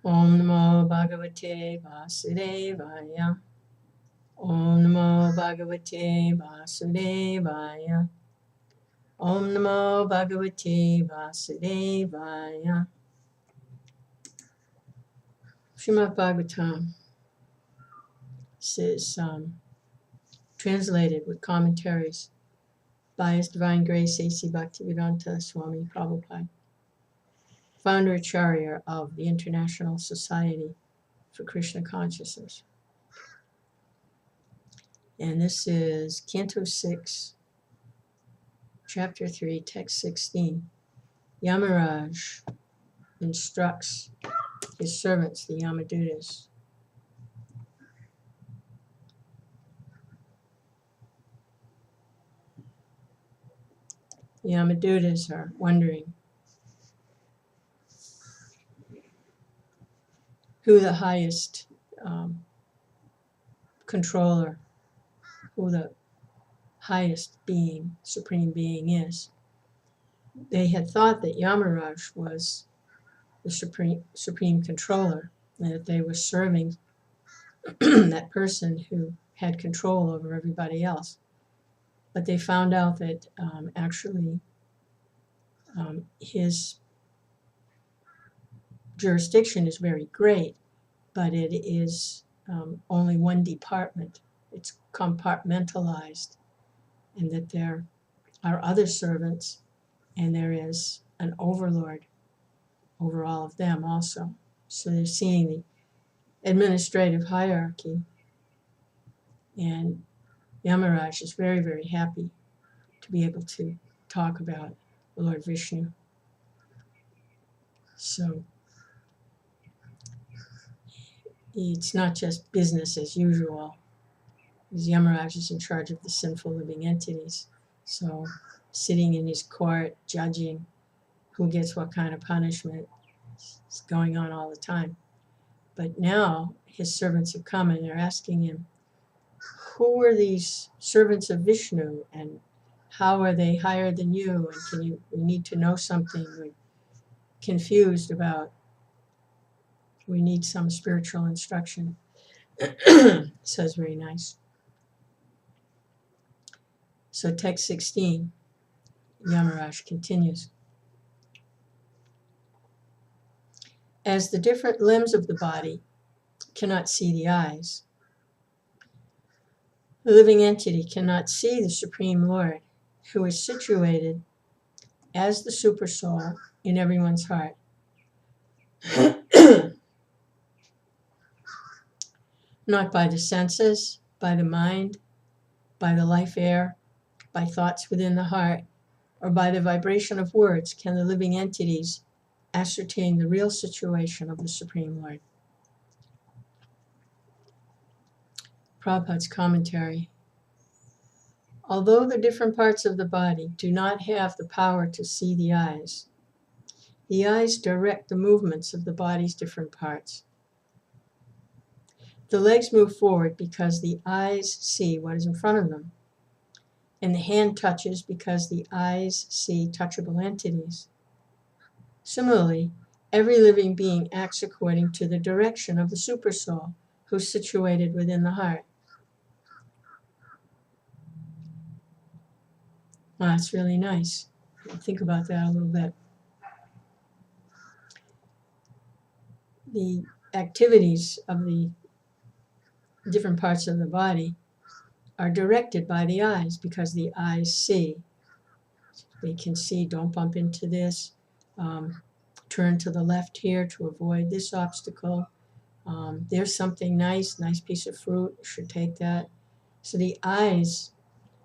Om Namo Bhagavate Vasudevaya. Om Namo Bhagavate Vasudevaya. Om Namo Bhagavate Vasudevaya. Srimad Bhagavatam is translated with commentaries by His Divine Grace A.C. Bhaktivedanta Swami Prabhupada, founder Acharya of the International Society for Krishna Consciousness. And this is Canto 6, Chapter 3, Text 16. Yamaraj instructs his servants, the Yamadutas. The Yamadutas are wondering who the highest controller, who the highest being, supreme being is. They had thought that Yamaraj was the supreme controller, and that they were serving that person who had control over everybody else. But they found out that actually his jurisdiction is very great, but it is only one department. It's compartmentalized, and that there are other servants, and there is an overlord over all of them also. So they're seeing the administrative hierarchy, and Yamaraj is very, very happy to be able to talk about the Lord Vishnu. So it's not just business as usual, because Yamaraj is in charge of the sinful living entities. So sitting in his court, judging who gets what kind of punishment, is going on all the time. But now his servants have come and they're asking him, who are these servants of Vishnu, and how are they higher than you? And we need to know something. We're confused about, we need some spiritual instruction. So it's very nice. So text 16, Yamaraj continues. As the different limbs of the body cannot see the eyes, the living entity cannot see the Supreme Lord, who is situated as the Supersoul in everyone's heart. Not by the senses, by the mind, by the life air, by thoughts within the heart, or by the vibration of words can the living entities ascertain the real situation of the Supreme Lord. Prabhupada's commentary. Although the different parts of the body do not have the power to see the eyes direct the movements of the body's different parts. The legs move forward because the eyes see what is in front of them, and the hand touches because the eyes see touchable entities. Similarly, every living being acts according to the direction of the Supersoul, who's situated within the heart. Well, that's really nice. Think about that a little bit. The activities of the different parts of the body are directed by the eyes because the eyes see. They can see, don't bump into this, turn to the left here to avoid this obstacle. There's something nice piece of fruit, you should take that. So the eyes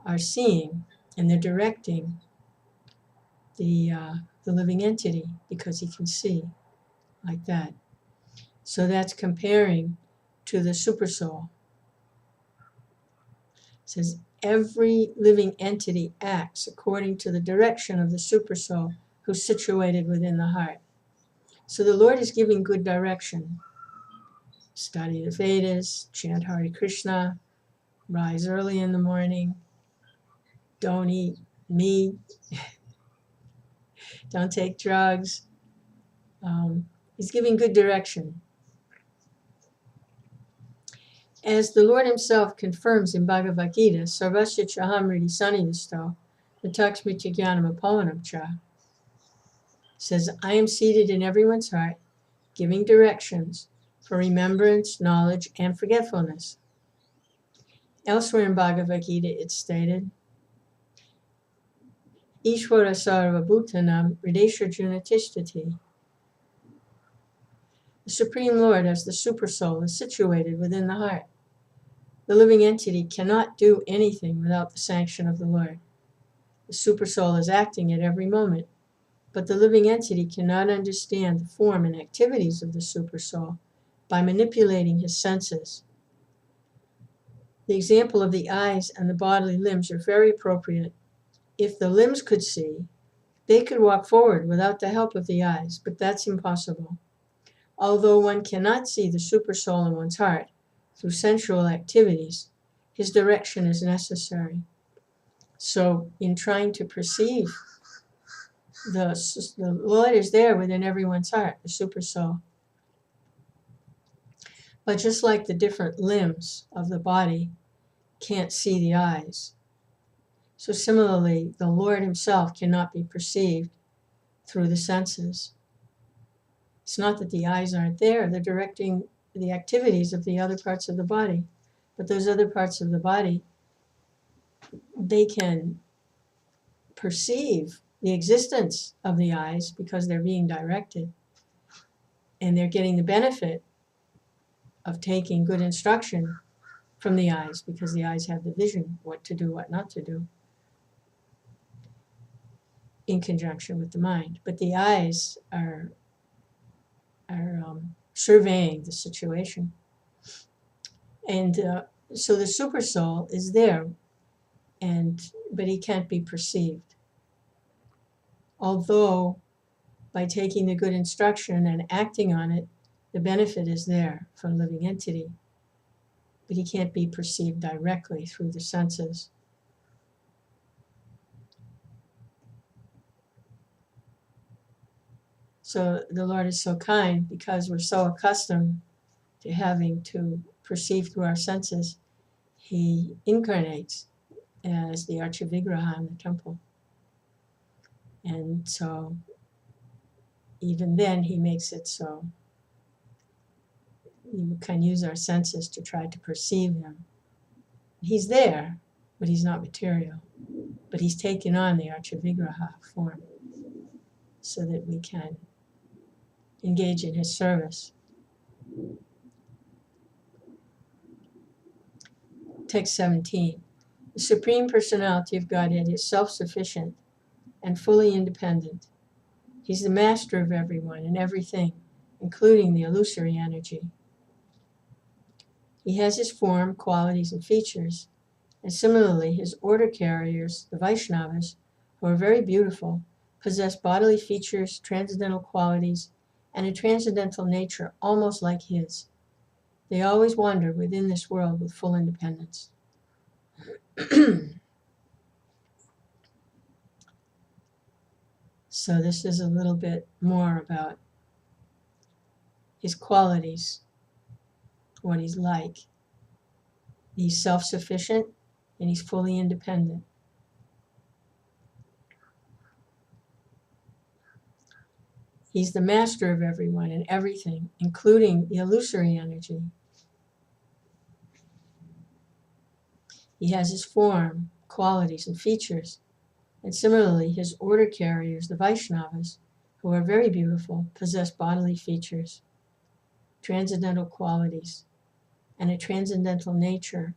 are seeing, and they're directing the living entity because he can see like that. So that's comparing to the Supersoul. It says every living entity acts according to the direction of the Supersoul who's situated within the heart. So the Lord is giving good direction. Study the Vedas, chant Hare Krishna, rise early in the morning, don't eat meat, don't take drugs. He's giving good direction. As the Lord himself confirms in Bhagavad Gita, Sarvasya Chaham Ridi Sanivisto, Vataksmitya Jnanam Apavanam Cha, says, I am seated in everyone's heart, giving directions for remembrance, knowledge, and forgetfulness. Elsewhere in Bhagavad Gita, it's stated, Ishvara Sarva Bhutanam Hridesharjuna Tishtati. The Supreme Lord, as the Supersoul, is situated within the heart. The living entity cannot do anything without the sanction of the Lord. The Supersoul is acting at every moment, but the living entity cannot understand the form and activities of the Supersoul by manipulating his senses. The example of the eyes and the bodily limbs are very appropriate. If the limbs could see, they could walk forward without the help of the eyes, but that's impossible. Although one cannot see the Supersoul in one's heart through sensual activities, his direction is necessary. So in trying to perceive, the Lord is there within everyone's heart, the Supersoul. But just like the different limbs of the body can't see the eyes, so similarly, the Lord himself cannot be perceived through the senses. It's not that the eyes aren't there, they're directing the activities of the other parts of the body. But those other parts of the body, they can perceive the existence of the eyes because they're being directed. And they're getting the benefit of taking good instruction from the eyes because the eyes have the vision, what to do, what not to do, in conjunction with the mind. But the eyes are surveying the situation. And so the Supersoul is there, but he can't be perceived. Although by taking the good instruction and acting on it, the benefit is there for a living entity, but he can't be perceived directly through the senses. So the Lord is so kind because we're so accustomed to having to perceive through our senses. He incarnates as the Archavigraha in the temple. And so even then he makes it so we can use our senses to try to perceive him. He's there, but he's not material. But he's taken on the Archavigraha form so that we can engage in his service. Text 17. The Supreme Personality of Godhead is self-sufficient and fully independent. He's the master of everyone and everything, including the illusory energy. He has his form, qualities, and features, and similarly his order carriers, the Vaishnavas, who are very beautiful, possess bodily features, transcendental qualities, and a transcendental nature almost like his. They always wander within this world with full independence. So this is a little bit more about his qualities, what he's like. He's self-sufficient and he's fully independent. He's the master of everyone and everything, including the illusory energy. He has his form, qualities, and features. And similarly, his order carriers, the Vaishnavas, who are very beautiful, possess bodily features, transcendental qualities, and a transcendental nature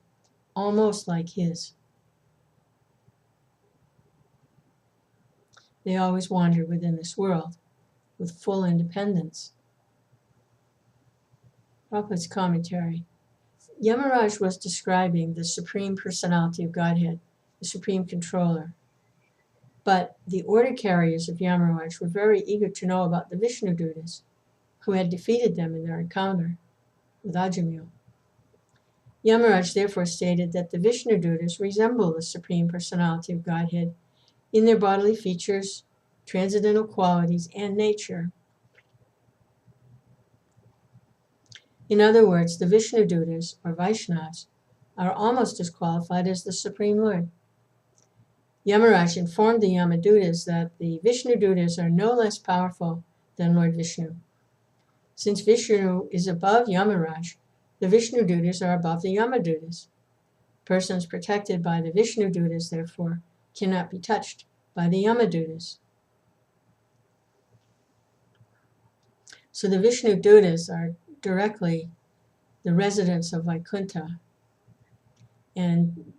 almost like his. They always wander within this world with full independence. Prabhupada's commentary. Yamaraj was describing the Supreme Personality of Godhead, the Supreme Controller. But the order carriers of Yamaraj were very eager to know about the Vishnudutas, who had defeated them in their encounter with Ajamil. Yamaraj therefore stated that the Vishnudutas resemble the Supreme Personality of Godhead in their bodily features, transcendental qualities, and nature. In other words, the Vishnu Dutas, or Vaishnavas, are almost as qualified as the Supreme Lord. Yamaraj informed the Yamadutas that the Vishnu Dutas are no less powerful than Lord Vishnu. Since Vishnu is above Yamaraj, the Vishnu Dutas are above the Yamadutas. Persons protected by the Vishnu Dutas, therefore, cannot be touched by the Yamadutas. So the Vishnu Dutas are directly the residents of Vaikuntha. And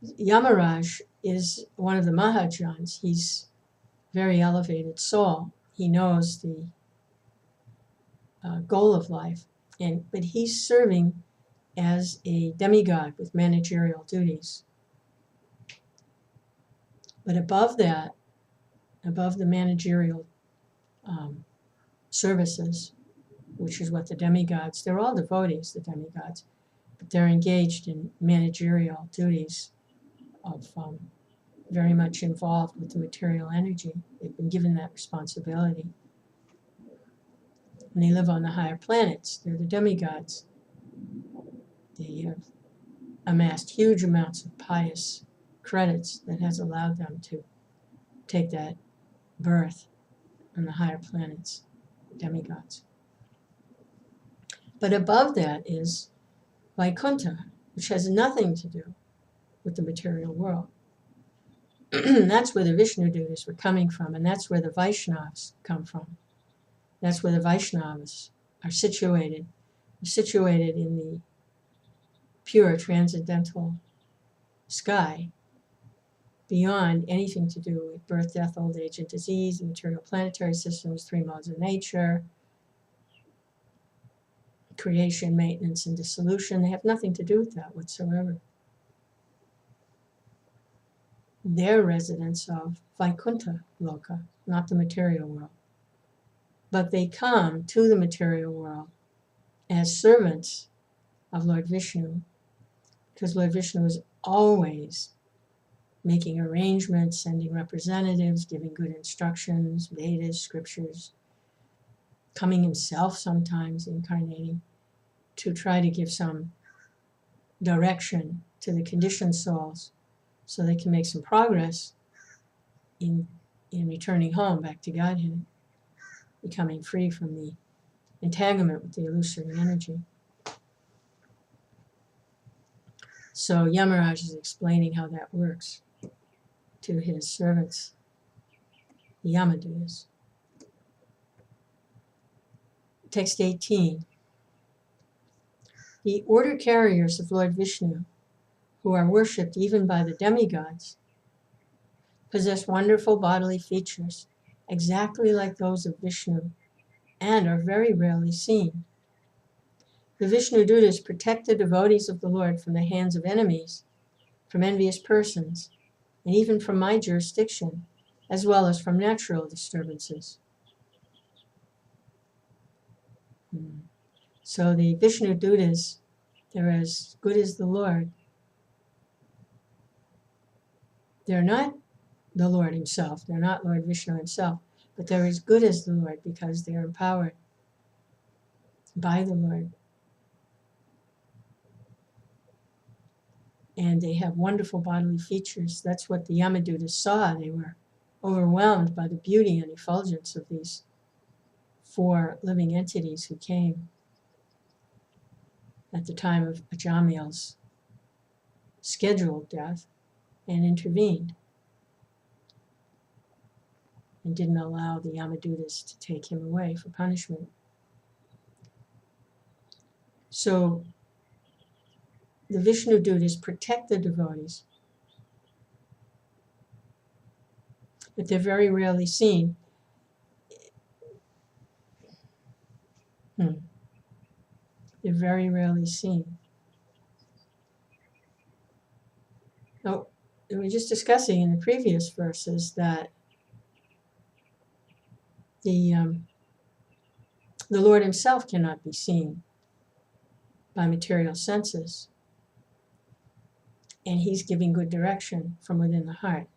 Yamaraj is one of the Mahajans. He's a very elevated soul. He knows the goal of life, but he's serving as a demigod with managerial duties. But above that, above the managerial services, which is what the demigods, they're all devotees, the demigods, but they're engaged in managerial duties of very much involved with the material energy. They've been given that responsibility. And they live on the higher planets. They're the demigods. They have amassed huge amounts of pious credits that has allowed them to take that birth on the higher planets, demigods. But above that is Vaikuntha, which has nothing to do with the material world. That's where the Vishnu Dutas were coming from, and that's where the Vaishnavas come from. That's where the Vaishnavas are situated. They're situated in the pure transcendental sky, beyond anything to do with birth, death, old age, and disease, the material planetary systems, three modes of nature, creation, maintenance, and dissolution. They have nothing to do with that whatsoever. They're residents of Vaikuntha Loka, not the material world. But they come to the material world as servants of Lord Vishnu, because Lord Vishnu is always making arrangements, sending representatives, giving good instructions, Vedas, scriptures, coming himself sometimes, incarnating, to try to give some direction to the conditioned souls so they can make some progress in returning home back to Godhead, becoming free from the entanglement with the illusory energy. So Yamaraj is explaining how that works to his servants, the Yamadutas. Text 18. The order carriers of Lord Vishnu, who are worshipped even by the demigods, possess wonderful bodily features, exactly like those of Vishnu, and are very rarely seen. The Vishnu Dutas protect the devotees of the Lord from the hands of enemies, from envious persons, and even from my jurisdiction, as well as from natural disturbances. So the Vishnu Dutas, they're as good as the Lord. They're not the Lord himself, they're not Lord Vishnu himself, but they're as good as the Lord because they're empowered by the Lord. And they have wonderful bodily features. That's what the Yamadutas saw. They were overwhelmed by the beauty and effulgence of these four living entities who came at the time of Ajamil's scheduled death and intervened and didn't allow the Yamadutas to take him away for punishment. So the Vishnu Dutas protect the devotees, but they're very rarely seen. They're very rarely seen. Now, we were just discussing in the previous verses that the Lord himself cannot be seen by material senses, and he's giving good direction from within the heart.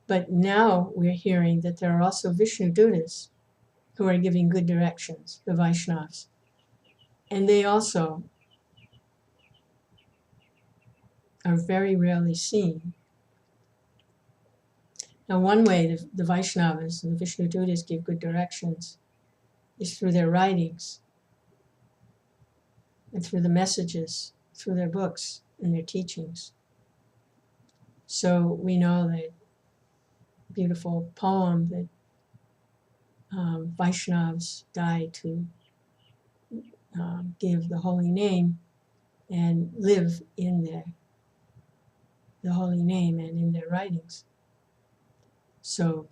But now we're hearing that there are also Vishnu Dutas who are giving good directions, the Vaishnavas. And they also are very rarely seen. Now, one way the Vaishnavas and the Vishnu Dutas give good directions is through their writings and through the messages, through their books and their teachings. So we know that beautiful poem that Vaishnavas died to give the holy name and live in the holy name and in their writings. So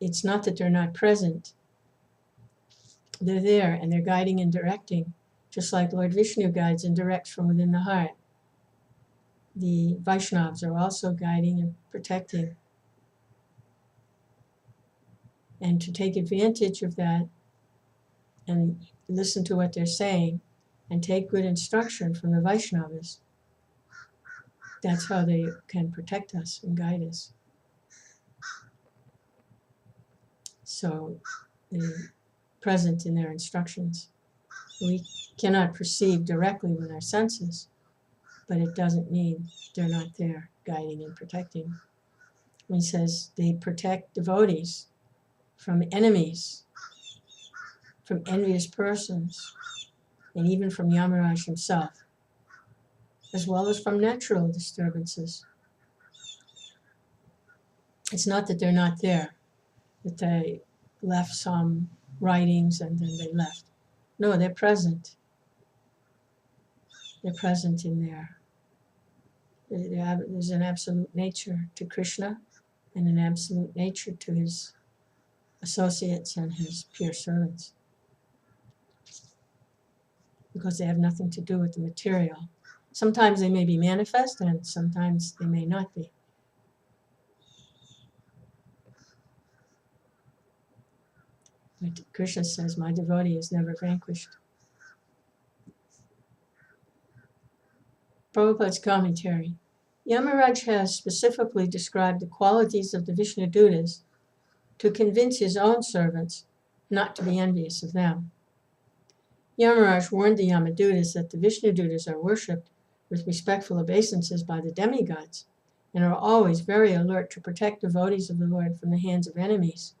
it's not that they're not present. They're there and they're guiding and directing, just like Lord Vishnu guides and directs from within the heart. The Vaishnavas are also guiding and protecting. And to take advantage of that and listen to what they're saying and take good instruction from the Vaishnavas, that's how they can protect us and guide us. So they're present in their instructions. We cannot perceive directly with our senses, but it doesn't mean they're not there guiding and protecting. He says they protect devotees from enemies, from envious persons, and even from Yamaraj himself, as well as from natural disturbances. It's not that they're not there, that they left some writings and then they left. No, they're present. They're present in there. There's an absolute nature to Krishna and an absolute nature to his associates and his pure servants, because they have nothing to do with the material. Sometimes they may be manifest and sometimes they may not be. But Krishna says, my devotee is never vanquished. Prabhupada's commentary. Yamaraj has specifically described the qualities of the Vishnu Dutas to convince his own servants not to be envious of them. Yamaraj warned the Yamadutas that the Vishnu Dutas are worshipped with respectful obeisances by the demigods and are always very alert to protect devotees of the Lord from the hands of enemies,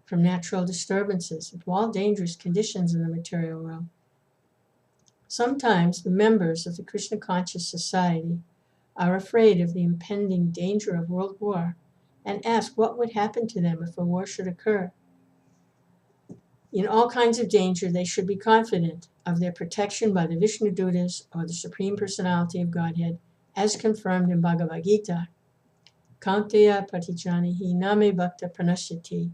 from natural disturbances, and from all dangerous conditions in the material world. Sometimes the members of the Krishna conscious society are afraid of the impending danger of world war and ask what would happen to them if a war should occur. In all kinds of danger, they should be confident of their protection by the Vishnu Dutas or the Supreme Personality of Godhead, as confirmed in Bhagavad Gita. Kaunteya patijanihi name bhakta pranashyati.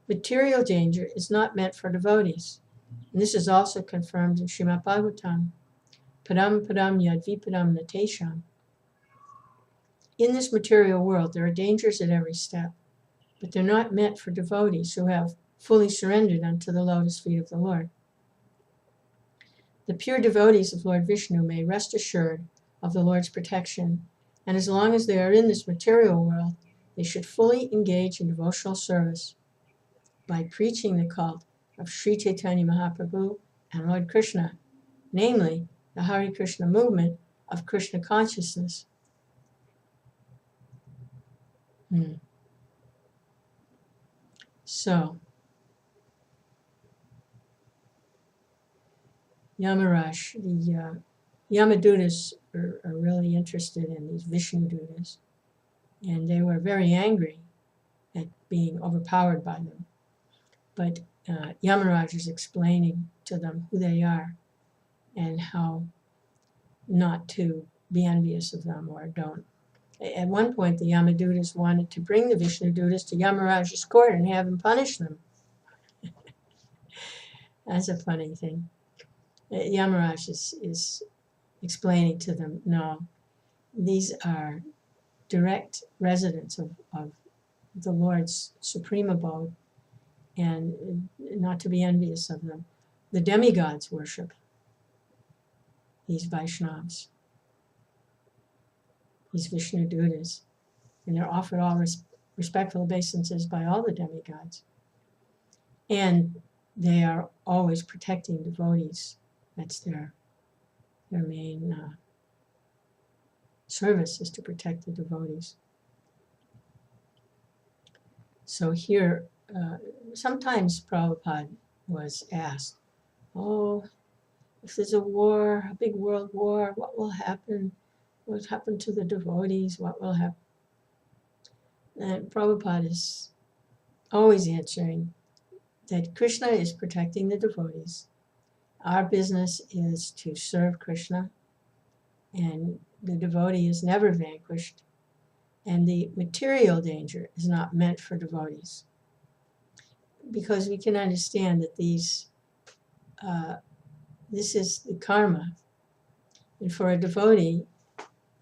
Material danger is not meant for devotees. And this is also confirmed in Srimad Bhagavatam. Padam padam yad vipadam natesham. In this material world, there are dangers at every step, but they're not meant for devotees who have fully surrendered unto the lotus feet of the Lord. The pure devotees of Lord Vishnu may rest assured of the Lord's protection, and as long as they are in this material world, they should fully engage in devotional service by preaching the cult of Sri Chaitanya Mahaprabhu and Lord Krishna, namely the Hare Krishna movement of Krishna consciousness. So, Yamaraj, the Yamadutas are really interested in these Vishnu Dutas, and they were very angry at being overpowered by them. But Yamaraj is explaining to them who they are and how not to be envious of them or don't. At one point, the Yamadutas wanted to bring the Vishnu Dutas to Yamaraj's court and have him punish them. That's a funny thing. Yamaraj is explaining to them, no, these are direct residents of the Lord's supreme abode, and not to be envious of them. The demigods worship these Vaishnavas, these Vishnu Dutas, and they're offered all respectful obeisances by all the demigods. And they are always protecting devotees. That's their main service, is to protect the devotees. So here, sometimes Prabhupada was asked, oh, if there's a war, a big world war, what will happen? What will happen to the devotees? What will happen? And Prabhupada is always answering that Krishna is protecting the devotees. Our business is to serve Krishna, and the devotee is never vanquished, and the material danger is not meant for devotees. Because we can understand that this is the karma. And for a devotee,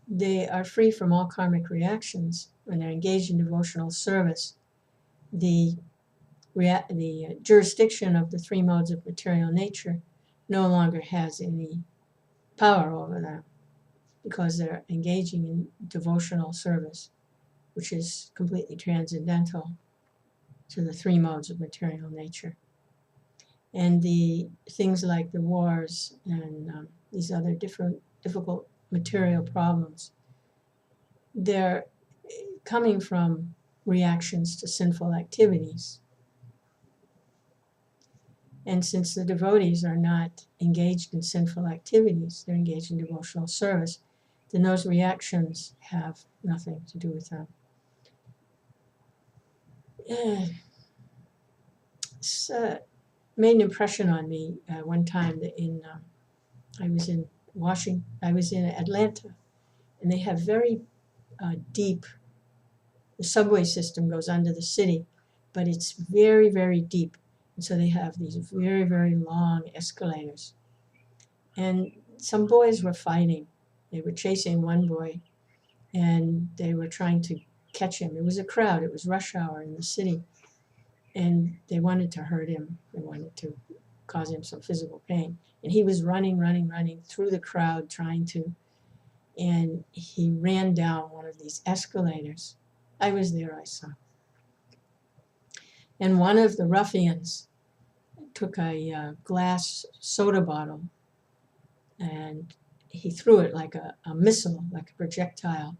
they are free from all karmic reactions when they're engaged in devotional service. The jurisdiction of the three modes of material nature no longer has any power over them, because they're engaging in devotional service, which is completely transcendental to the three modes of material nature. And the things like the wars and these other difficult material problems, they're coming from reactions to sinful activities. And since the devotees are not engaged in sinful activities, they're engaged in devotional service, then those reactions have nothing to do with them. It's made an impression on me one time that I was in Atlanta, and they have very deep, the subway system goes under the city, but it's very, very deep. And so they have these very, very long escalators. And some boys were fighting. They were chasing one boy, and they were trying to catch him. It was a crowd. It was rush hour in the city. And they wanted to hurt him. They wanted to cause him some physical pain. And he was running through the crowd trying to, and he ran down one of these escalators. I was there, I saw. And one of the ruffians took a glass soda bottle, and he threw it like a missile, like a projectile,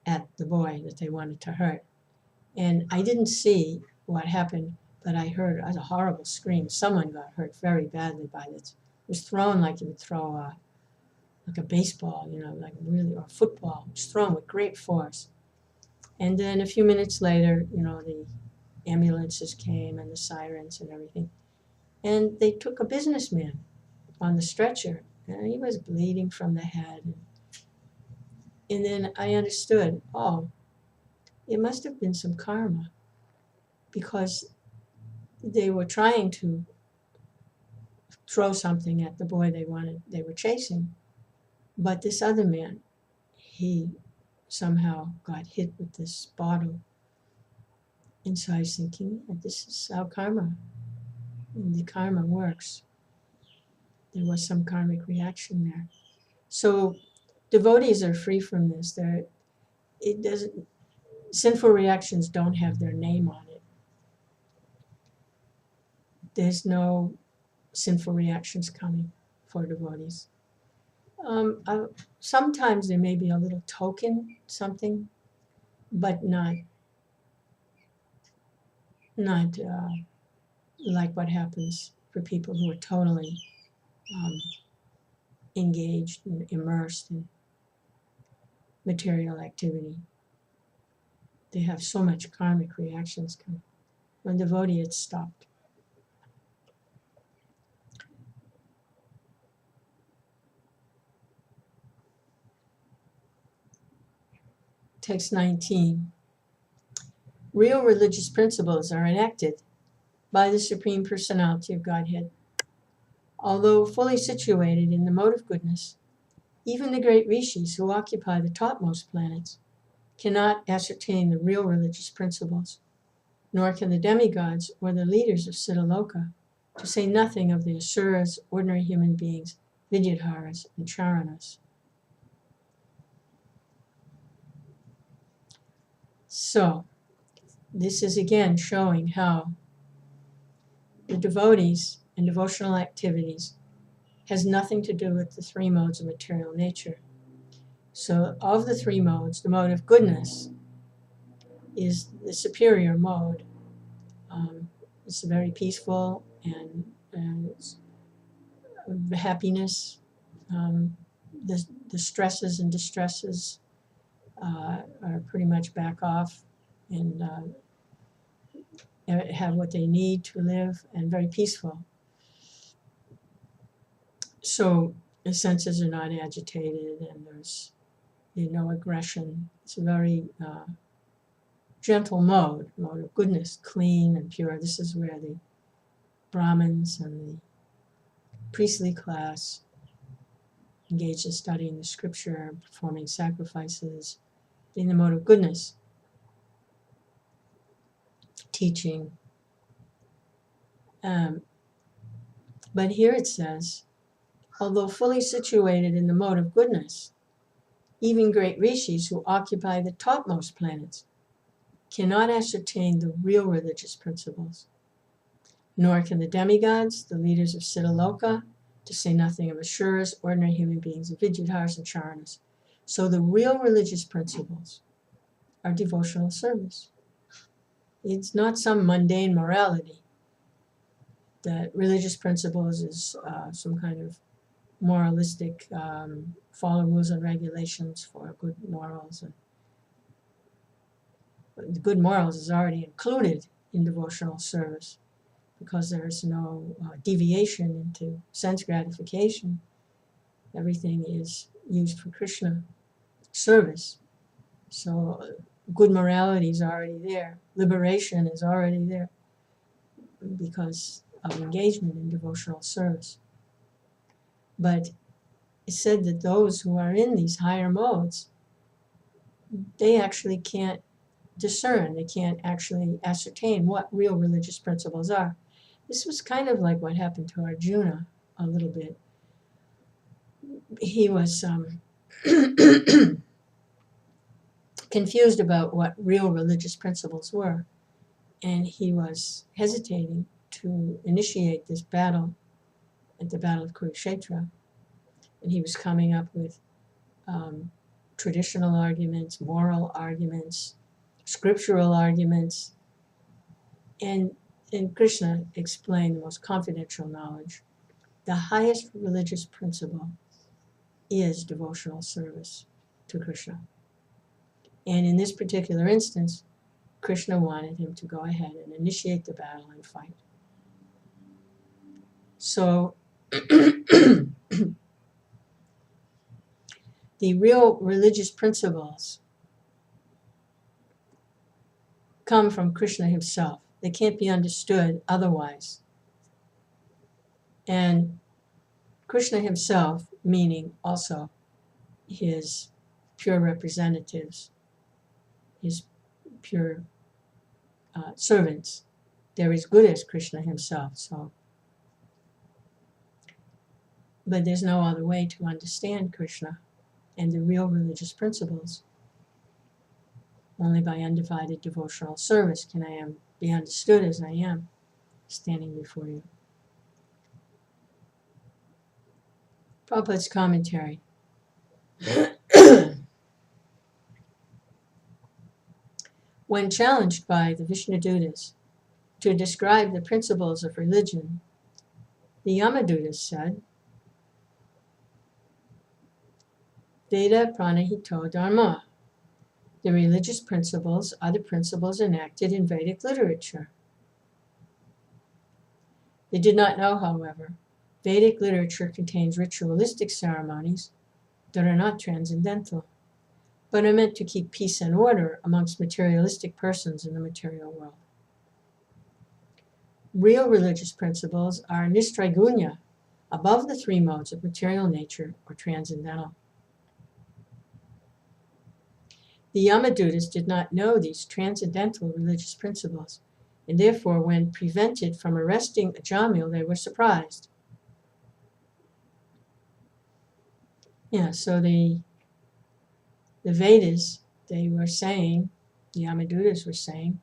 at the boy that they wanted to hurt. And I didn't see what happened, but I heard a horrible scream. Someone got hurt very badly by this. It was thrown like you would throw like a baseball, like really, or a football. It was thrown with great force. And then a few minutes later, the ambulances came and the sirens and everything. And they took a businessman on the stretcher, and he was bleeding from the head. And then I understood, oh, it must have been some karma, because they were trying to throw something at the boy they were chasing. But this other man, he somehow got hit with this bottle. And so I was thinking, this is how the karma works. There was some karmic reaction there. So devotees are free from this. Sinful reactions don't have their name on it. There's no sinful reactions coming for devotees. Sometimes there may be a little token, something, but not like what happens for people who are totally engaged and immersed in material activity. They have so much karmic reactions coming. When devotee, it's stopped. Text 19. Real religious principles are enacted by the Supreme Personality of Godhead. Although fully situated in the mode of goodness, even the great rishis who occupy the topmost planets cannot ascertain the real religious principles, nor can the demigods or the leaders of Siddhaloka, to say nothing of the asuras, ordinary human beings, vidyadharas, and charanas. So, this is again showing how the devotees and devotional activities has nothing to do with the three modes of material nature. So of the three modes, the mode of goodness is the superior mode. It's very peaceful and it's happiness. The stresses and distresses are pretty much back off and have what they need to live, and very peaceful. So the senses are not agitated and there's no aggression. It's a very gentle mode of goodness, clean and pure. This is where the Brahmins and the priestly class engaged in studying the scripture, performing sacrifices, in the mode of goodness, teaching. But here it says, although fully situated in the mode of goodness, even great rishis who occupy the topmost planets cannot ascertain the real religious principles, nor can the demigods, the leaders of Siddhaloka, to say nothing of Asuras, ordinary human beings, Vidyadhars and Charanas. So the real religious principles are devotional service. It's not some mundane morality. That religious principles is some kind of moralistic, follow rules and regulations for good morals. And the good morals is already included in devotional service because there is no deviation into sense gratification. Everything is used for Krishna service. So good morality is already there. Liberation is already there because of engagement in devotional service. But it's said that those who are in these higher modes, they actually can't discern, they can't actually ascertain what real religious principles are. This was kind of like what happened to Arjuna a little bit. He was confused about what real religious principles were, and he was hesitating to initiate this battle at the Battle of Kurukshetra. And he was coming up with traditional arguments, moral arguments, scriptural arguments, and Krishna explained the most confidential knowledge. The highest religious principle is devotional service to Krishna. And in this particular instance, Krishna wanted him to go ahead and initiate the battle and fight. So the real religious principles come from Krishna himself. They can't be understood otherwise. And Krishna himself, meaning also his pure representatives, his pure servants, they're as good as Krishna himself. So, but there's no other way to understand Krishna and the real religious principles. Only by undivided devotional service can I be understood as I am standing before you. Prabhupada's commentary. When challenged by the Vishnudutas to describe the principles of religion, the Yamadutas said, Veda pranahito dharma. The religious principles are the principles enacted in Vedic literature. They did not know, however, Vedic literature contains ritualistic ceremonies that are not transcendental, but are meant to keep peace and order amongst materialistic persons in the material world. Real religious principles are nistraigunya, above the three modes of material nature or transcendental. The Yamadutas did not know these transcendental religious principles, and therefore when prevented from arresting Ajamil, they were surprised. Yeah, so the Vedas, they were saying, the Yamadutas were saying,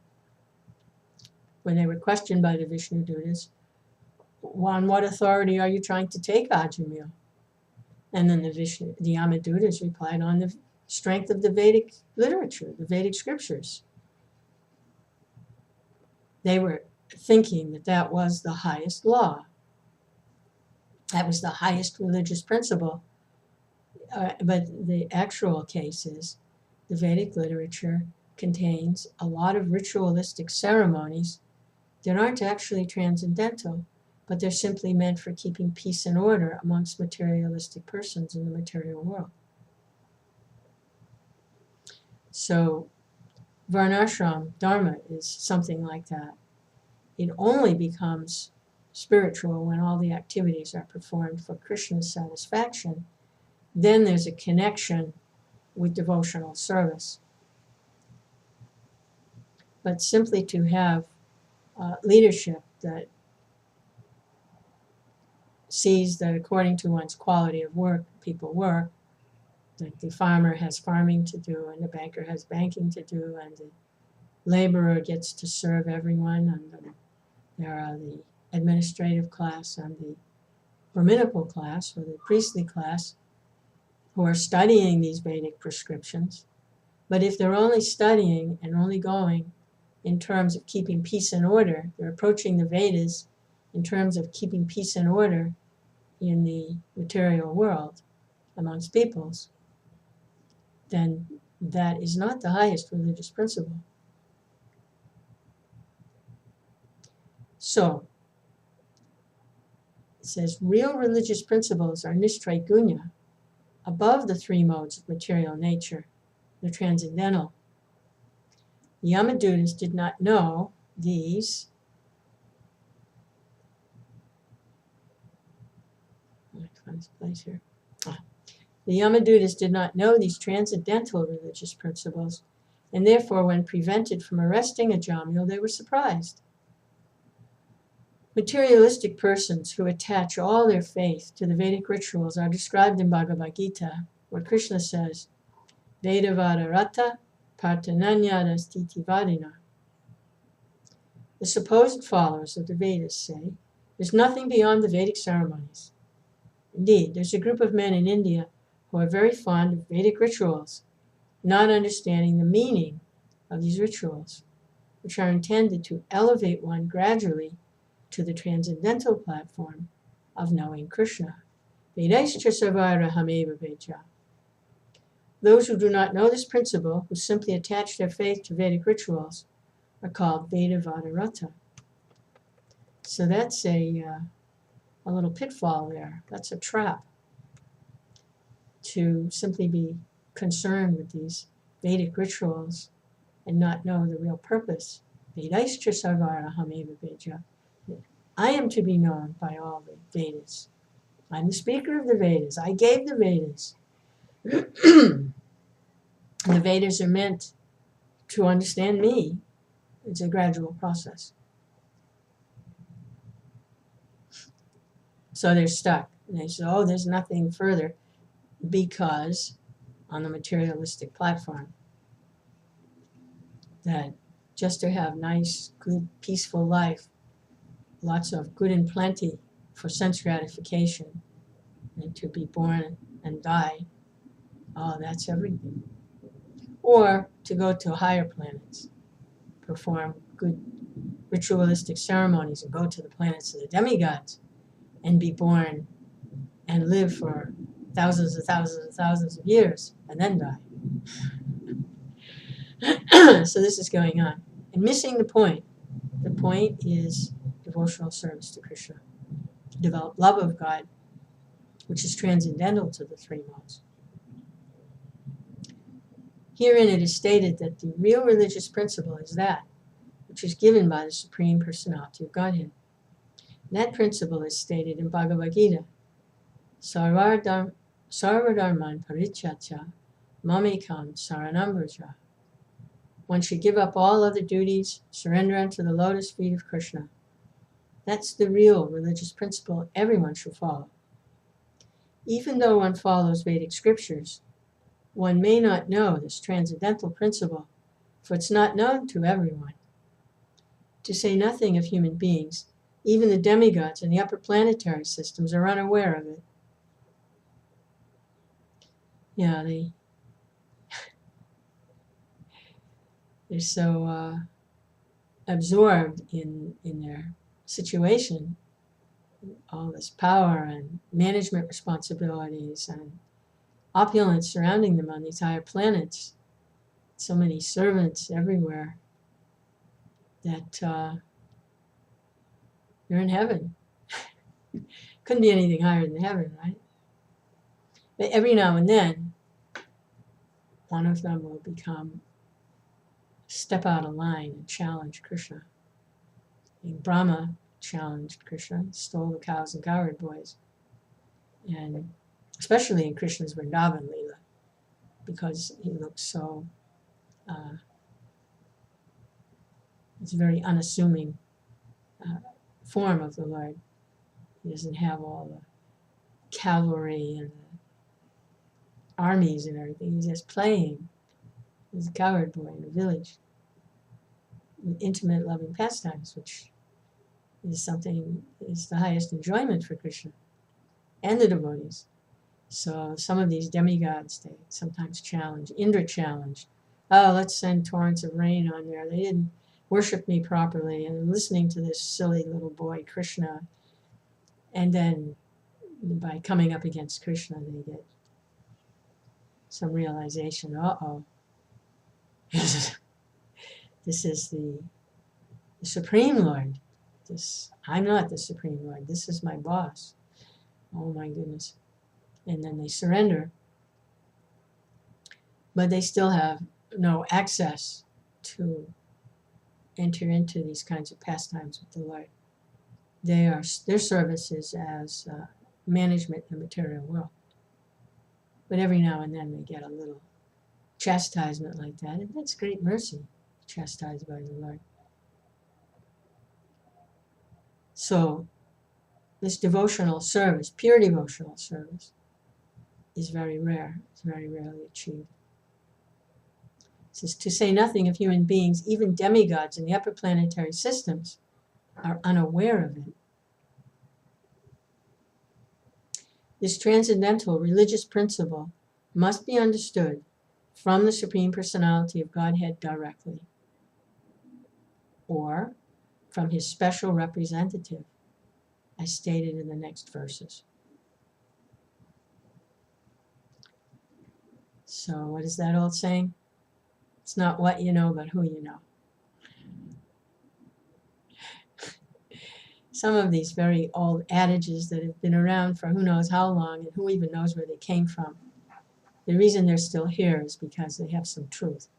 when they were questioned by the Vishnudutas, on what authority are you trying to take Ajamil? And then the Yamadutas replied, on the strength of the Vedic literature, the Vedic scriptures. They were thinking that that was the highest law. That was the highest religious principle. But the actual case is the Vedic literature contains a lot of ritualistic ceremonies that aren't actually transcendental, but they're simply meant for keeping peace and order amongst materialistic persons in the material world. So Varnashram Dharma is something like that. It only becomes spiritual when all the activities are performed for Krishna's satisfaction. Then there's a connection with devotional service. But simply to have leadership that sees that according to one's quality of work, people work, that the farmer has farming to do, and the banker has banking to do, and the laborer gets to serve everyone, and there are the administrative class and the Brahminical class, or the priestly class, who are studying these Vedic prescriptions. But if they're only studying and only going in terms of keeping peace and order, they're approaching the Vedas in terms of keeping peace and order in the material world amongst peoples, then that is not the highest religious principle. So, it says, real religious principles are nishtraigunya, above the three modes of material nature, the transcendental. The Yamadutas did not know these. Find this place here. The Yamadutas did not know these transcendental religious principles, and therefore, when prevented from arresting Ajamil, they were surprised. Materialistic persons who attach all their faith to the Vedic rituals are described in Bhagavad Gita, where Krishna says, Vedavada rata partananyada stiti vadina. The supposed followers of the Vedas say, there's nothing beyond the Vedic ceremonies. Indeed, there's a group of men in India who are very fond of Vedic rituals, not understanding the meaning of these rituals, which are intended to elevate one gradually to the transcendental platform of knowing Krishna. Vedaischa sarvara hameva veja. Those who do not know this principle, who simply attach their faith to Vedic rituals, are called Vedavadarata. So that's a little pitfall there. That's a trap. To simply be concerned with these Vedic rituals and not know the real purpose. Vedaischa sarvara hameva veja. I am to be known by all the Vedas. I'm the speaker of the Vedas. I gave the Vedas. The Vedas are meant to understand me. It's a gradual process. So they're stuck. And they say, oh, there's nothing further, because on the materialistic platform, that just to have nice, good, peaceful life, lots of good and plenty for sense gratification, and to be born and die, oh, that's everything. Or to go to higher planets, perform good ritualistic ceremonies, and go to the planets of the demigods, and be born and live for thousands and thousands and thousands of years, and then die. So this is going on. And missing the point. The point is devotional service to Krishna. To develop love of God, which is transcendental to the three modes. Herein it is stated that the real religious principle is that which is given by the Supreme Personality of Godhead. And that principle is stated in Bhagavad Gita. Sarvadharman parityatya mamekam saranam vraja. One should give up all other duties, surrender unto the lotus feet of Krishna. That's the real religious principle everyone should follow. Even though one follows Vedic scriptures, one may not know this transcendental principle, for it's not known to everyone. To say nothing of human beings, Even the demigods and the upper planetary systems are unaware of it. Yeah, they're so absorbed in their situation, all this power and management responsibilities and opulence surrounding them on these higher planets, so many servants everywhere, that they're in heaven. Couldn't be anything higher than heaven, right? But every now and then, one of them will step out of line and challenge Krishna. And Brahma challenged Krishna, stole the cows and cowherd boys. And especially in Krishna's Vrindavan Leela, because he looks so, it's a very unassuming form of the Lord. He doesn't have all the cavalry and the armies and everything. He's just playing. He's a cowherd boy in a village with intimate, loving pastimes, which is the highest enjoyment for Krishna and the devotees. So some of these demigods, they sometimes challenge. Indra challenged, oh, let's send torrents of rain on there. They didn't worship me properly, and listening to this silly little boy, Krishna. And then by coming up against Krishna, they get some realization, uh-oh, this is the Supreme Lord. I'm not the Supreme Lord. This is my boss. Oh my goodness. And then they surrender. But they still have no access to enter into these kinds of pastimes with the Lord. Their service is as management in the material world. But every now and then they get a little chastisement like that, and that's great mercy, chastised by the Lord. So this devotional service, pure devotional service, is very rare. It's very rarely achieved. It says, to say nothing of human beings, even demigods in the upper planetary systems are unaware of it. This transcendental religious principle must be understood from the Supreme Personality of Godhead directly, or from his special representative, as stated in the next verses. So what is that old saying? It's not what you know, but who you know. Some of these very old adages that have been around for who knows how long, and who even knows where they came from. The reason they're still here is because they have some truth.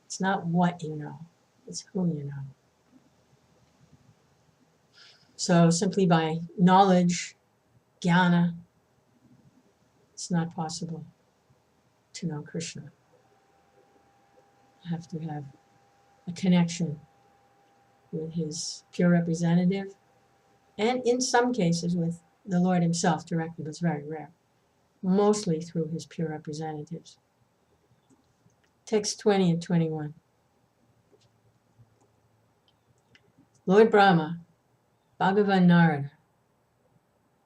It's not what you know, it's who you know. So simply by knowledge, jnana, it's not possible to know Krishna. You have to have a connection with his pure representative, and in some cases with the Lord himself directly, but it's very rare. Mostly through his pure representatives. Text 20 and 21. Lord Brahma, Bhagavan Narada,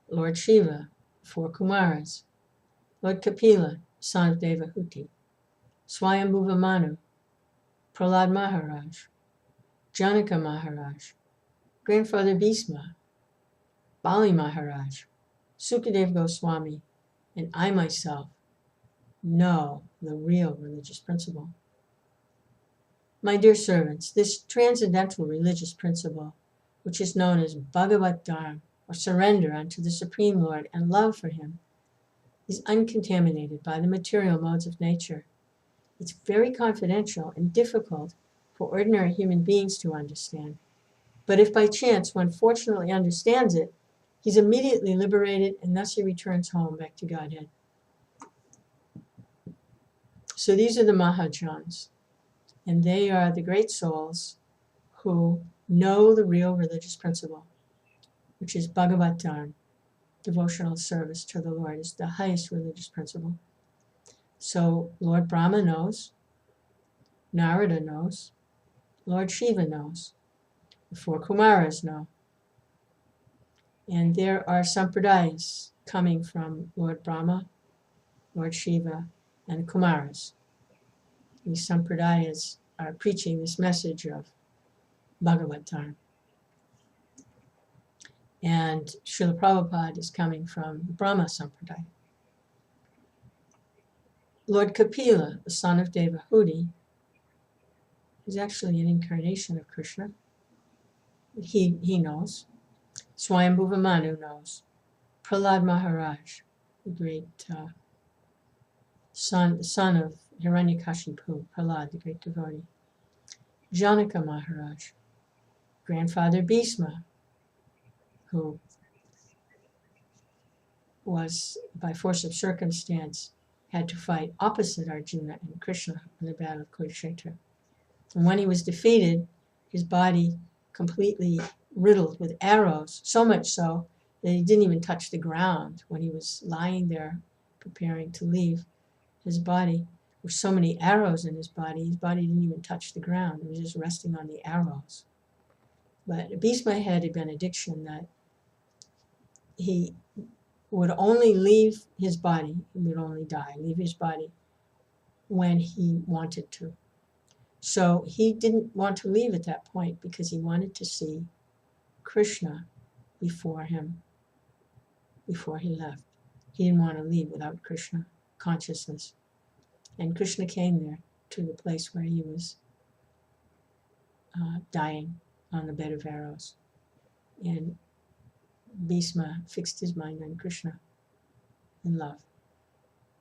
Lord Shiva, 4 Kumaras, Lord Kapila, son of Devahuti, Swayambhuva Manu, Prahlad Maharaj, Janaka Maharaj, Grandfather Bhisma, Bali Maharaj, Sukadev Goswami, and I myself know the real religious principle. My dear servants, this transcendental religious principle, which is known as Bhagavatam, or surrender unto the Supreme Lord and love for him, is uncontaminated by the material modes of nature. It's very confidential and difficult for ordinary human beings to understand. But if by chance one fortunately understands it, he's immediately liberated, and thus he returns home back to Godhead. So these are the Mahajans, and they are the great souls who know the real religious principle, which is Bhagavatam. Devotional service to the Lord is the highest religious principle. So Lord Brahma knows, Narada knows, Lord Shiva knows, the 4 Kumaras know, And there are sampradayas coming from Lord Brahma, Lord Shiva, and Kumaras. These sampradayas are preaching this message of Bhagavatam. And Srila Prabhupada is coming from the Brahma Sampradaya. Lord Kapila, the son of Devahuti, is actually an incarnation of Krishna. He knows. Swayambhuva Manu knows. Prahlad Maharaj, the great son of Hiranyakashipu, Prahlad, the great devotee. Janaka Maharaj, grandfather Bhishma, who was, by force of circumstance, had to fight opposite Arjuna and Krishna in the Battle of Kurukshetra. And when he was defeated, his body completely riddled with arrows, so much so that he didn't even touch the ground when he was lying there preparing to leave. His body, there were so many arrows in his body didn't even touch the ground. It was just resting on the arrows. But Bhishma had a benediction that he would only leave his body, he would only die, leave his body when he wanted to. So he didn't want to leave at that point because he wanted to see Krishna before he left. He didn't want to leave without Krishna consciousness. And Krishna came there to the place where he was dying on the bed of arrows. And Bhishma fixed his mind on Krishna in love.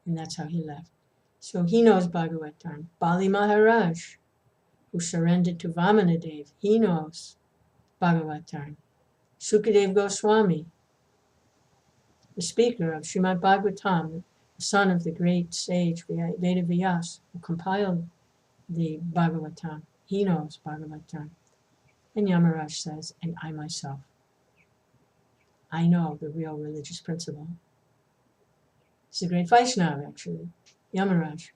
And that's how he left. So he knows Bhagavatam. Bali Maharaj, who surrendered to Vamanadev, he knows Bhagavatam. Sukadev Goswami, the speaker of Srimad Bhagavatam, the son of the great sage Veda Vyāsa, who compiled the Bhagavatam, he knows Bhagavatam. And Yamaraj says, and I myself, I know the real religious principle. He's a great Vaishnava, actually, Yamaraj.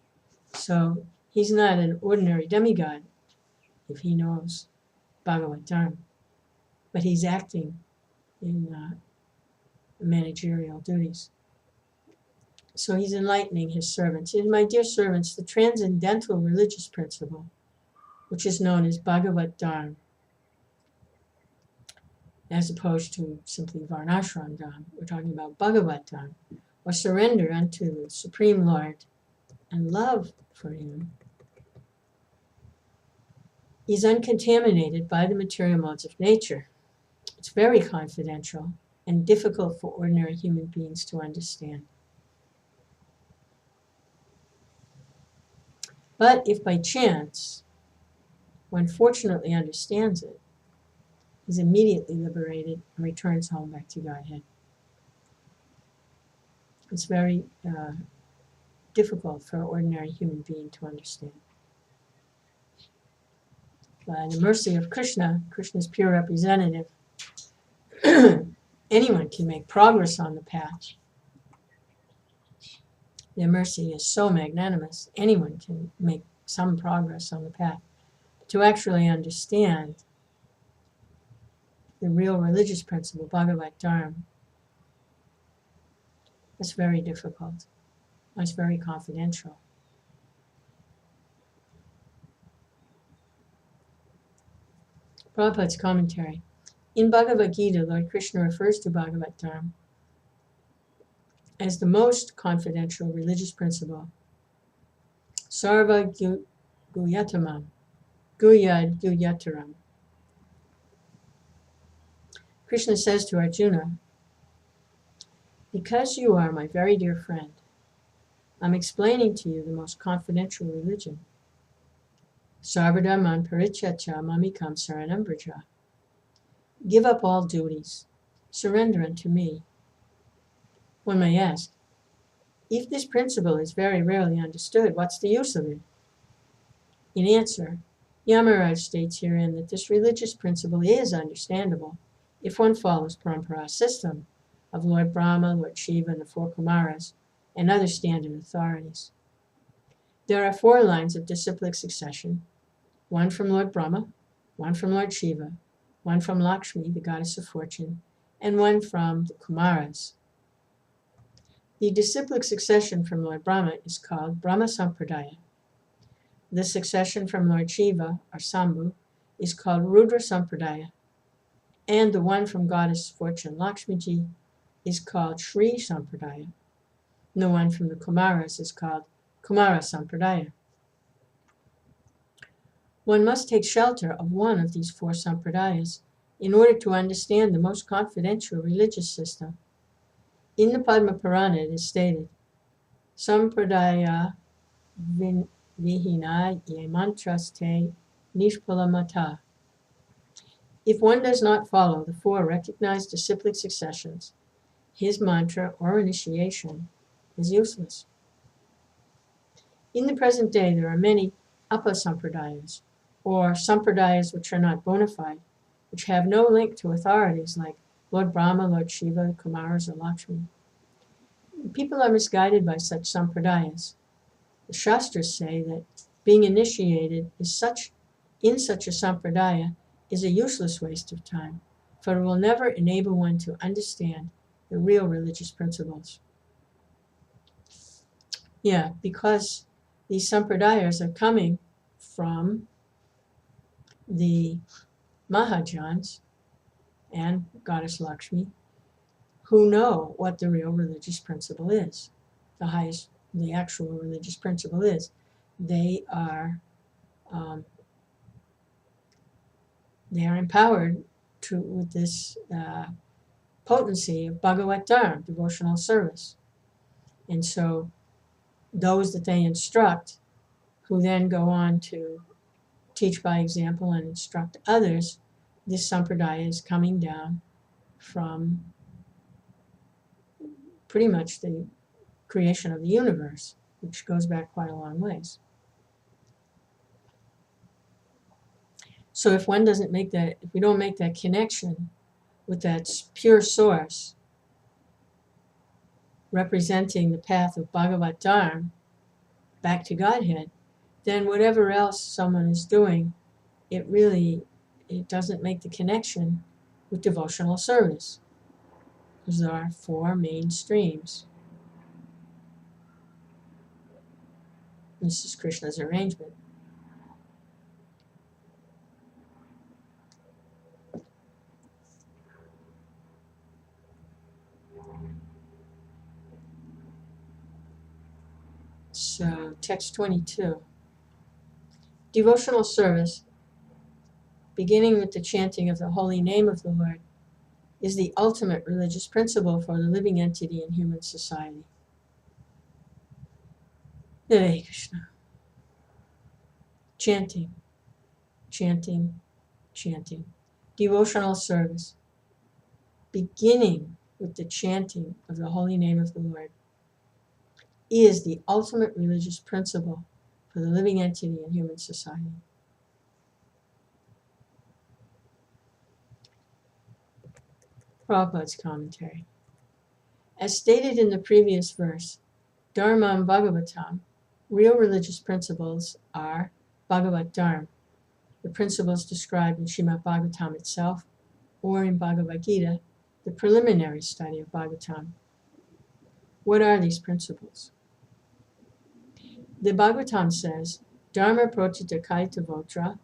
So he's not an ordinary demigod if he knows Bhagavatam, but he's acting in managerial duties. So he's enlightening his servants. And my dear servants, the transcendental religious principle, which is known as Bhagavatam, as opposed to simply Varnashram Dham, we're talking about Bhagavatam, or surrender unto the Supreme Lord and love for him, is uncontaminated by the material modes of nature. It's very confidential and difficult for ordinary human beings to understand. But if by chance one fortunately understands it, he's immediately liberated and returns home back to Godhead. It's very difficult for an ordinary human being to understand. By the mercy of Krishna, Krishna's pure representative, anyone can make progress on the path. Their mercy is so magnanimous, anyone can make some progress on the path. To actually understand the real religious principle, Bhagavatam, that's very difficult. It's very confidential. Prabhupada's commentary. In Bhagavad Gita, Lord Krishna refers to Bhagavatam as the most confidential religious principle. Sarva Guyatamam, Guyad Guyataram. Krishna says to Arjuna, because you are my very dear friend, I'm explaining to you the most confidential religion. Sarvadharman parityatya mamikam saranam braja. Give up all duties, surrender unto me. One may ask, if this principle is very rarely understood, what's the use of it? In answer, Yamaraj states herein that this religious principle is understandable if one follows Parampara's system of Lord Brahma, Lord Shiva, and the four Kumaras, and other standard authorities. There are 4 lines of disciplic succession, one from Lord Brahma, one from Lord Shiva, one from Lakshmi, the goddess of fortune, and one from the Kumaras. The disciplic succession from Lord Brahma is called Brahma Sampradaya. The succession from Lord Shiva, or Sambhu, is called Rudra Sampradaya. And the one from Goddess Fortune Lakshmiji is called Shri Sampradaya. And the one from the Kumaras is called Kumara Sampradaya. One must take shelter of one of these four sampradayas in order to understand the most confidential religious system. In the Padma Purāṇa it is stated, Sampradaya vihina ye mantraste nishpalamata. If one does not follow the four recognized disciplic successions, his mantra or initiation is useless. In the present day, there are many apasampradayas, or sampradayas which are not bona fide, which have no link to authorities like Lord Brahma, Lord Shiva, Kumaras, or Lakshmi. People are misguided by such sampradayas. The Shastras say that being initiated in such a sampradaya is a useless waste of time, for it will never enable one to understand the real religious principles. Yeah, because these sampradayas are coming from the Mahajans and Goddess Lakshmi, who know what the real religious principle is, the actual religious principle is. They are empowered with this potency of Bhagavatam, devotional service. And so those that they instruct, who then go on to teach by example and instruct others, this sampradaya is coming down from pretty much the creation of the universe, which goes back quite a long ways. So if we don't make that connection with that pure source representing the path of Bhagavatam back to Godhead, then whatever else someone is doing, it doesn't make the connection with devotional service. Because there are four main streams. This is Krishna's arrangement. So, text 22. Devotional service, beginning with the chanting of the holy name of the Lord, is the ultimate religious principle for the living entity in human society. Hare Krishna. Chanting, chanting, chanting. Devotional service, beginning with the chanting of the holy name of the Lord, is the ultimate religious principle for the living entity in human society. Prabhupada's commentary. As stated in the previous verse, Dharmam Bhagavatam, real religious principles are Bhagavat Dharma, the principles described in Srimad Bhagavatam itself, or in Bhagavad Gita, the preliminary study of Bhagavatam. What are these principles? The Bhagavatam says, Dharma protita kaita votra.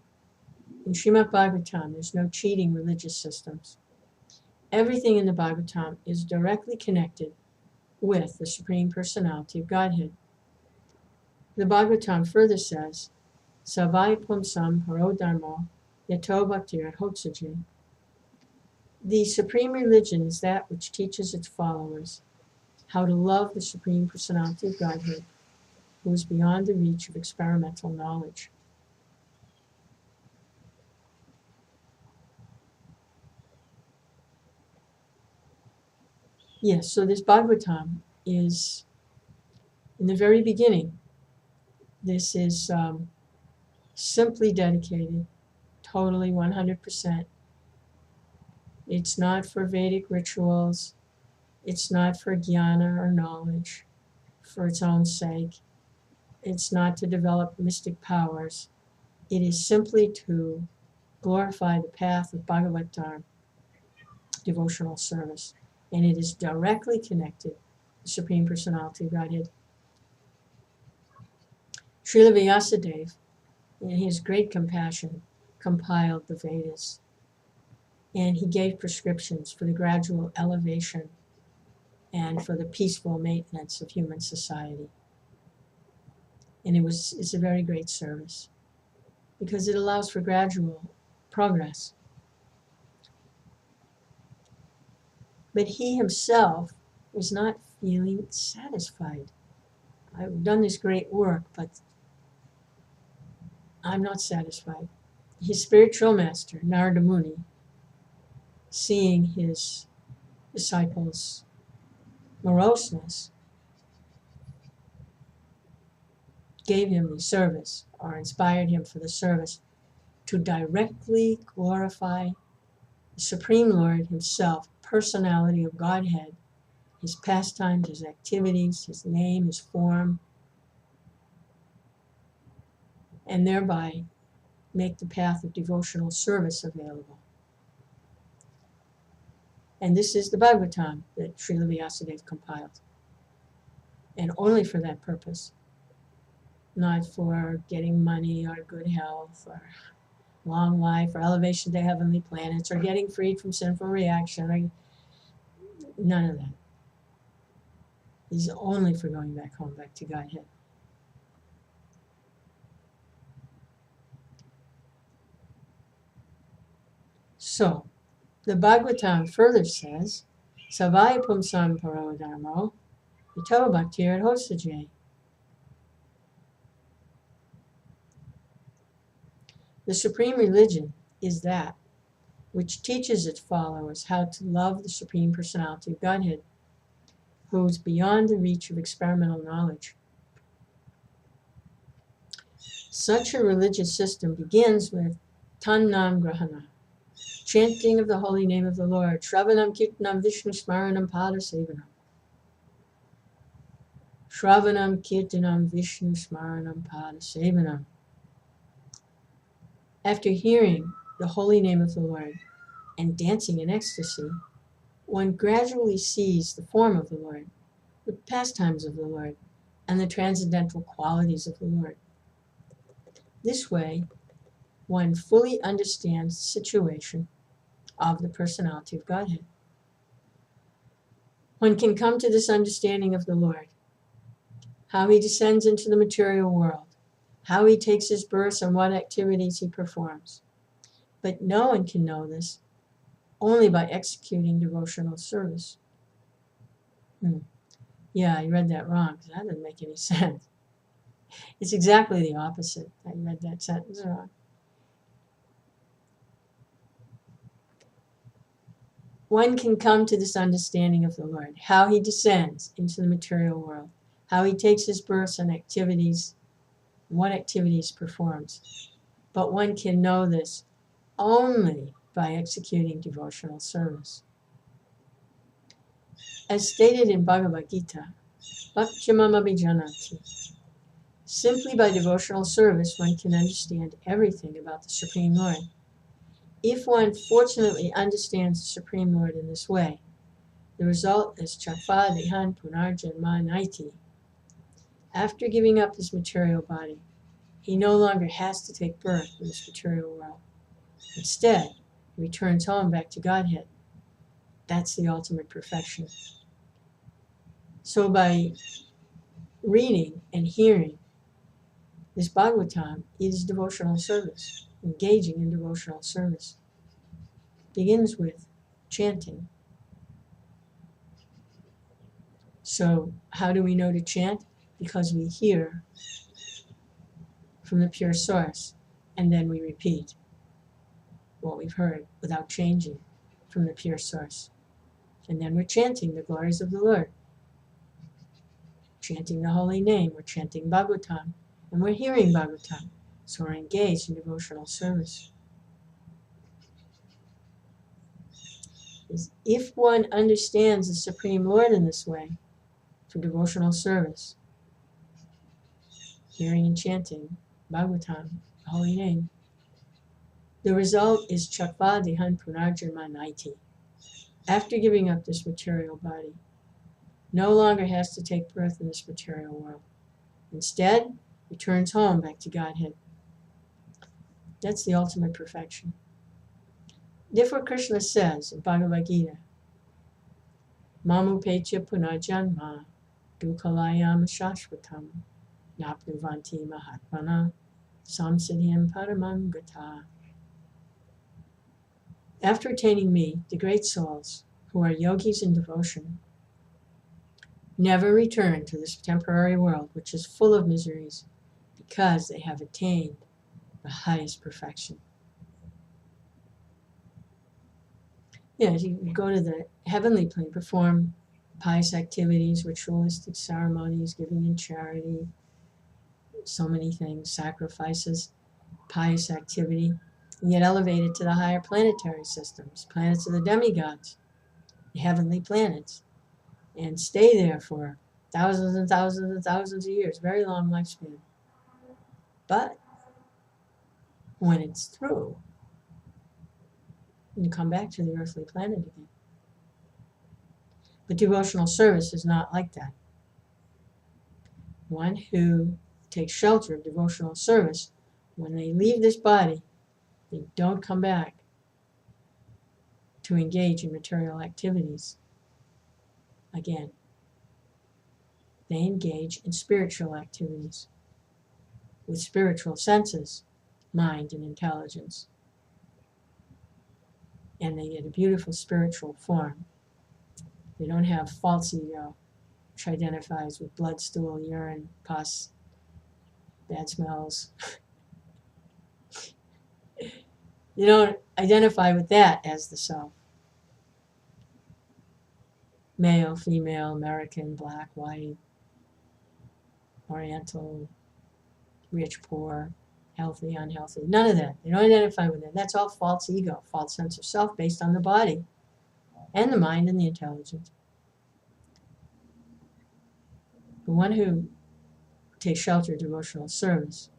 In Srimad Bhagavatam, there's no cheating religious systems. Everything in the Bhagavatam is directly connected with the Supreme Personality of Godhead. The Bhagavatam further says, Savai pumsam haro dharmo yato bhaktir hotsaji. The supreme religion is that which teaches its followers how to love the Supreme Personality of Godhead, who is beyond the reach of experimental knowledge. Yes, so this Bhagavatam is, in the very beginning, this is simply dedicated, totally 100%. It's not for Vedic rituals. It's not for jnana or knowledge for its own sake. It's not to develop mystic powers. It is simply to glorify the path of Bhagavatam devotional service, and it is directly connected to the Supreme Personality of Godhead. Srila Vyāsadeva, in his great compassion, compiled the Vedas, and he gave prescriptions for the gradual elevation and for the peaceful maintenance of human society. And it's a very great service because it allows for gradual progress. But he himself was not feeling satisfied. I've done this great work, but I'm not satisfied. His spiritual master, Narada Muni, seeing his disciples' moroseness, gave him the service, or inspired him for the service, to directly glorify the Supreme Lord himself, personality of Godhead, his pastimes, his activities, his name, his form, and thereby make the path of devotional service available. And this is the Bhagavatam that Srila Vyāsadeva compiled. And only for that purpose. Not for getting money or good health or long life or elevation to heavenly planets or getting freed from sinful reaction. Or none of that. He's only for going back home, back to Godhead. So, the Bhagavatam further says, Savaya pumsam paro dharmo, ito bhaktir hosaje. The supreme religion is that which teaches its followers how to love the Supreme Personality of Godhead, who is beyond the reach of experimental knowledge. Such a religious system begins with Tannam Grahana, chanting of the holy name of the Lord, Shravanam Kirtanam Vishnu Smaranam Pada Sevanam. Shravanam Kirtanam Vishnu Smaranam Pada Sevanam. After hearing the holy name of the Lord and dancing in ecstasy, one gradually sees the form of the Lord, the pastimes of the Lord, and the transcendental qualities of the Lord. This way, one fully understands the situation of the personality of Godhead. One can come to this understanding of the Lord, how he descends into the material world, how he takes his birth and what activities he performs. But no one can know this only by executing devotional service. Yeah, I read that wrong, because that doesn't make any sense. It's exactly the opposite. I read that sentence wrong. One can come to this understanding of the Lord, how he descends into the material world, how he takes his birth and activities, what activities performs. But one can know this only by executing devotional service. As stated in Bhagavad Gita, Bhaktyamam abhijanati. Simply by devotional service, one can understand everything about the Supreme Lord. If one fortunately understands the Supreme Lord in this way, the result is Chakva Dehan Punarjanma Naiti. After giving up his material body, he no longer has to take birth in this material world. Instead, he returns home back to Godhead. That's the ultimate perfection. So by reading and hearing this Bhagavatam, it is devotional service, engaging in devotional service. Begins with chanting. So how do we know to chant? Because we hear from the pure source, and then we repeat what we've heard without changing from the pure source. And then we're chanting the glories of the Lord, chanting the holy name, we're chanting Bhagavatam, and we're hearing Bhagavatam. So we're engaged in devotional service. If one understands the Supreme Lord in this way, through devotional service, hearing and chanting Bhagavatam, the holy name, the result is Chakva Dehan Punarjanma Naiti. after giving up this material body, no longer has to take birth in this material world. Instead, returns home back to Godhead. That's the ultimate perfection. Therefore, Krishna says in Bhagavad Gita, Mamupecha punajanma dukalayam shashvatam napnuvanti mahatmana samsiddhim paramam gata. After attaining me, the great souls, who are yogis in devotion, never return to this temporary world, which is full of miseries, because they have attained the highest perfection. You go to the heavenly plane, perform pious activities, ritualistic ceremonies, giving in charity, so many things, sacrifices, pious activity, and get elevated to the higher planetary systems, planets of the demigods, the heavenly planets, and stay there for thousands and thousands and thousands of years, very long lifespan. But when it's through, you come back to the earthly planet again. But devotional service is not like that. One who takes shelter of devotional service, when they leave this body, they don't come back to engage in material activities again. They engage in spiritual activities with spiritual senses, mind, and intelligence. And they get a beautiful spiritual form. They don't have false ego, which identifies with blood, stool, urine, pus, bad smells. You don't identify with that as the self. Male, female, American, black, white, Oriental, rich, poor, healthy, unhealthy. None of that. They don't identify with that. That's all false ego, false sense of self based on the body and the mind and the intelligence. The one who takes shelter of devotional service,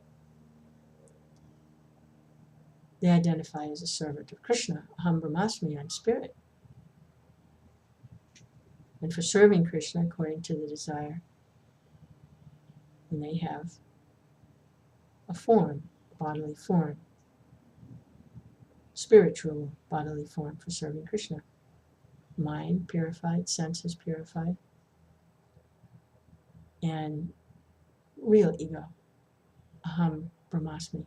they identify as a servant of Krishna, aham brahmasmi, I'm spirit. And for serving Krishna according to the desire, and they have a form, bodily form, spiritual bodily form for serving Krishna. Mind purified, senses purified, and real ego, aham brahmasmi,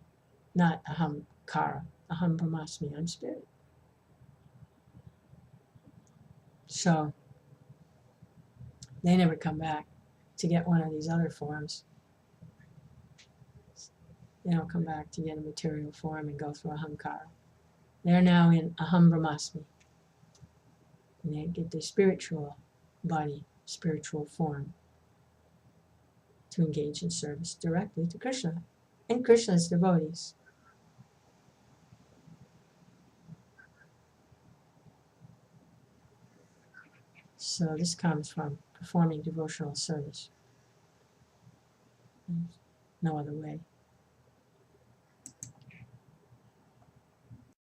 not aham kara, aham brahmasmi, I'm spirit. So they never come back to get one of these other forms. They don't come back to get a material form and go through ahamkara. They're now in aham brahmasmi. And they get their spiritual body, spiritual form, to engage in service directly to Krishna and Krishna's devotees. So this comes from performing devotional service. There's no other way.